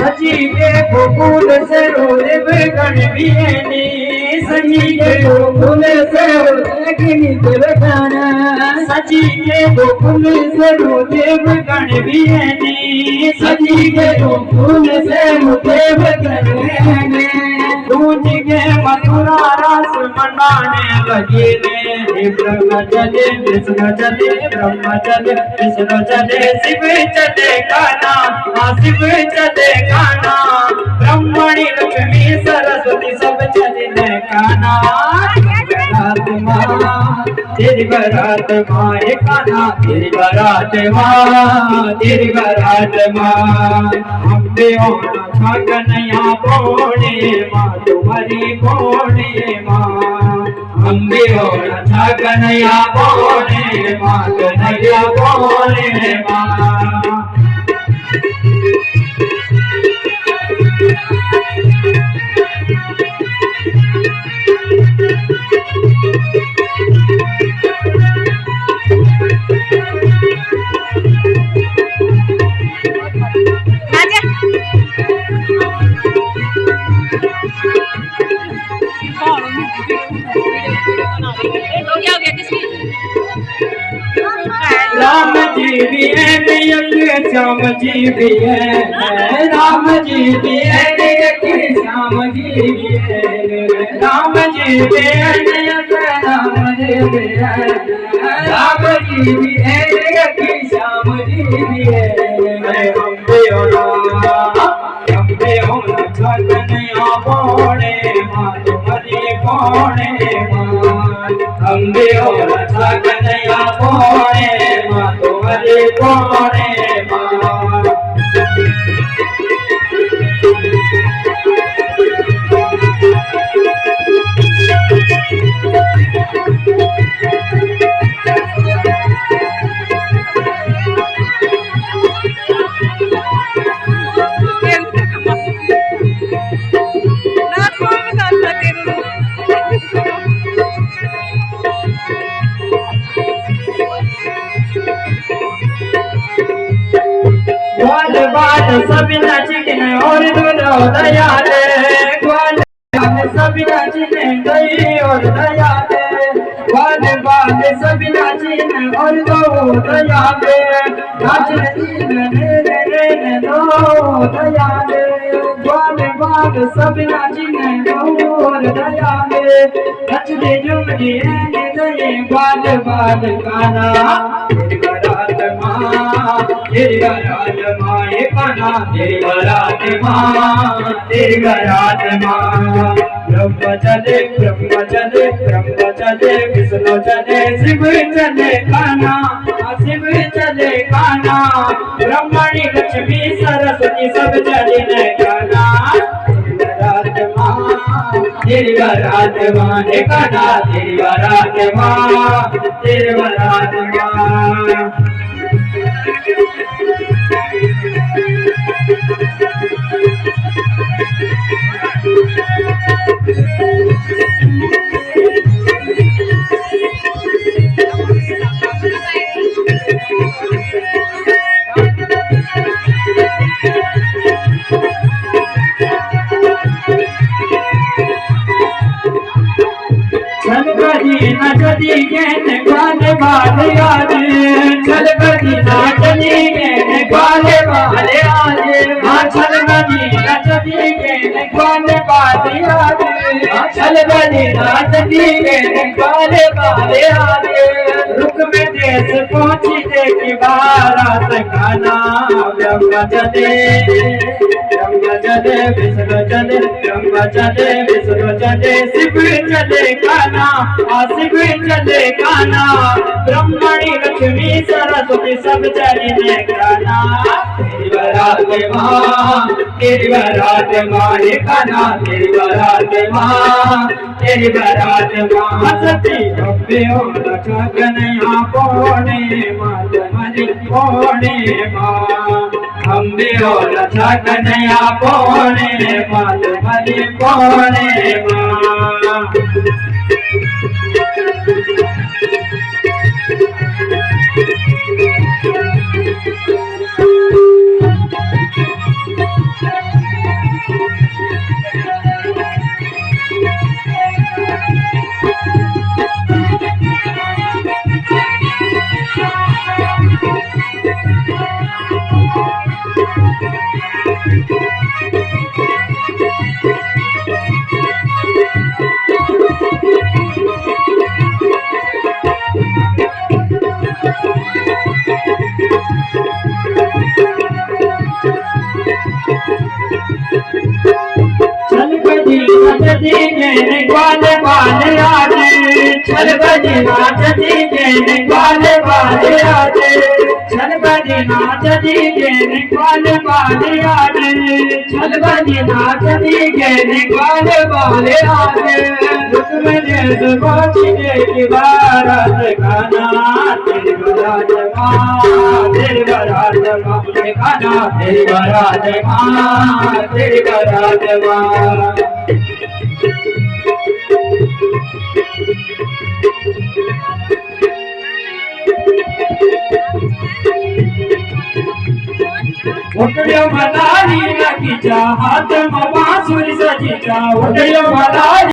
सजी के गोकुल से देव गण बियनी सजी के गोकुल से देव गण सजी के गोकुल से देव गण बियनी सजी के गोकुल से देव गण बियनी गूंज के मथुरा रस मनाने लगे रे ब्रह्म चले कृष्ण चले ब्रह्म चले कृष्ण चले शिव चले कान्हा शिव चले कान्हा ब्रह्मणि लक्ष्मी सरस्वती सब चले कान्हा तेरी बारात माँ हे कान्हा तेरी बारात माँ तेरी बारात माँ अम्बे ओना कन्हैया बोले माँ तुम्हारी बोले माँ अम्बे ओना कन्हैया बोले माँ कन्हैया बोले माँ राम जी भी है श्याम जी भी है राम जी भी है श्याम जी भी है राम जी भी है राम जी भी है राम जी भी है श्याम जी भी है अम्बे ओना कन्हैया बोले माँ तुम्हारी बोले माँ अम्बे ओना कन्हैया बोले माँ तुम्हारी बोले माँ बात सब नाचने और दोनों दयाले ग्वाल सब नाचने गई और दयाले ग्वाल सब नाचने और दो दयाले नाचने दो दयाले ग्वाल सब नाचने और दयाले नचने झूमने गए ग्वाल काना तेरी बारात माँ हे कान्हा तेरी बारात माँ तेरी बारात माँ ब्रह्म चले विष्णु चले शिव चले कान्हा शिव चले कान्हा ब्रह्मणि लक्ष्मी सरस्वती सब चले कान्हा तेरी बारात माँ हे कान्हा तेरी बारात माँ तेरी बारात माँ नाचती गेन ग्वाले वाले आजे चल बदी नाचती गेन ग्वाले वाले आजे चल बदी नाचती गेन ग्वाले वाले आजे चल बदी नाचती गेन ग्वाले वाले आजे रुक में देश पहुंची देखी बारात खाना ब्रह्म चले विष्णु चले ब्रह्म चले विष्णु चले शिव चले कान्हा शिव चले कान्हा ब्रह्मणि लक्ष्मी सरस्वती सब चले कान्हा तेरी बारात माँ तेरी बारात माँ हे कान्हा तेरी बारात माँ तेरी बारात माँ सती अम्बे ओना कन्हैया बोले माँ तुम्हारी बोले माँ अम्बे ओना कन्हैया बोले माँ तुम्हारी बोले माँ चल बजी नाचती गेने ग्वाले बाले आजे चल बजी नाचती गेने ग्वाले बाले आजे चल बजी नाचती गेने ग्वाले बाले आजे चल बजी नाचती गेने ग्वाले बाले आजे रुक मेरे ज़बानी की बारात खाना तेरे बारात माँ तेरे बारात माँ खाना तेरे बारात माँ तेरे बारात माँ उठड़ियो मदारी लगी जा हाथ में बांसुरी सजी जा उठड़ियो मदारी